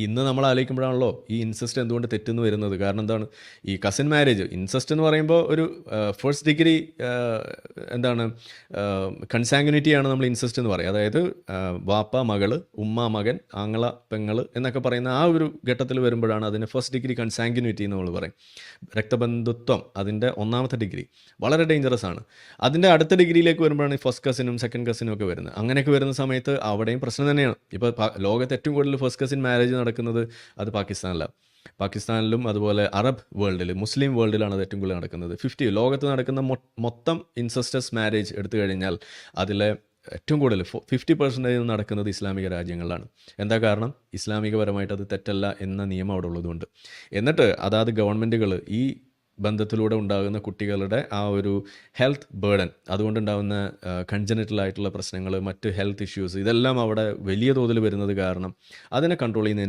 ഇന്ന് നമ്മൾ ആലോചിക്കുമ്പോഴാണല്ലോ ഈ ഇൻസെസ്റ്റ് എന്തുകൊണ്ട് തെറ്റെന്ന് വരുന്നത്. കാരണം എന്താണ്, ഈ കസിൻ മാരേജ്, ഇൻസെസ്റ്റ് എന്ന് പറയുമ്പോൾ ഒരു ഫസ്റ്റ് ഡിഗ്രി എന്താണ് കൺസാങ്ക്വിനിറ്റിയാണ് നമ്മൾ ഇൻസെസ്റ്റ് എന്ന് പറയും. അതായത് വാപ്പ മകള്, ഉമ്മ മകൻ, ആങ്ങള പെങ്ങള് എന്നൊക്കെ പറയുന്ന ആ ഒരു ഘട്ടത്തിൽ വരുമ്പോഴാണ് അതിന് ഫസ്റ്റ് ഡിഗ്രി കൺസാങ്ക്വിനിറ്റി എന്ന് നമ്മൾ പറയും. രക്തബന്ധുത്വം അതിൻ്റെ ഒന്നാമത്തെ ഡിഗ്രി വളരെ ഡേഞ്ചറസ് ആണ്. അതിൻ്റെ അടുത്ത ഡിഗ്രിയിലേക്ക് വരുമ്പോഴാണ് ഈ ഫസ്റ്റ് കസിനും സെക്കൻഡ് കസിനും ഒക്കെ വരുന്നത്. അങ്ങനെയൊക്കെ വരുന്ന സമയത്ത് അവിടെയും പ്രശ്നം തന്നെയാണ്. ഇപ്പോൾ ലോകത്ത് ഏറ്റവും കൂടുതൽ ഫസ്റ്റ് കസിൻ മാരേജ് നടക്കുന്നത് അത് പാകിസ്ഥാനിലാണ്. പാകിസ്ഥാനിലും അതുപോലെ അറബ് വേൾഡിൽ, മുസ്ലിം വേൾഡിലാണ് അത് ഏറ്റവും കൂടുതൽ നടക്കുന്നത്. ലോകത്ത് നടക്കുന്ന മൊത്തം ഇൻസെസ്റ്റസ് മാരേജ് എടുത്തു കഴിഞ്ഞാൽ അതിലെ ഏറ്റവും കൂടുതൽ 50% നടക്കുന്നത് ഇസ്ലാമിക രാജ്യങ്ങളിലാണ്. എന്താ കാരണം? ഇസ്ലാമികപരമായിട്ട് അത് തെറ്റല്ല എന്ന നിയമം അവിടെ ഉള്ളതുകൊണ്ട്. എന്നിട്ട് അതാത് ഗവൺമെൻറ്റുകൾ ഈ ബന്ധത്തിലൂടെ ഉണ്ടാകുന്ന കുട്ടികളുടെ ആ ഒരു ഹെൽത്ത് ബേർഡൻ, അതുകൊണ്ടുണ്ടാകുന്ന കൺജനിറ്റൽ ആയിട്ടുള്ള പ്രശ്നങ്ങൾ, മറ്റ് ഹെൽത്ത് ഇഷ്യൂസ്, ഇതെല്ലാം അവിടെ വലിയ തോതിൽ വരുന്നത് കാരണം അതിനെ കൺട്രോൾ ചെയ്യുന്നതിന്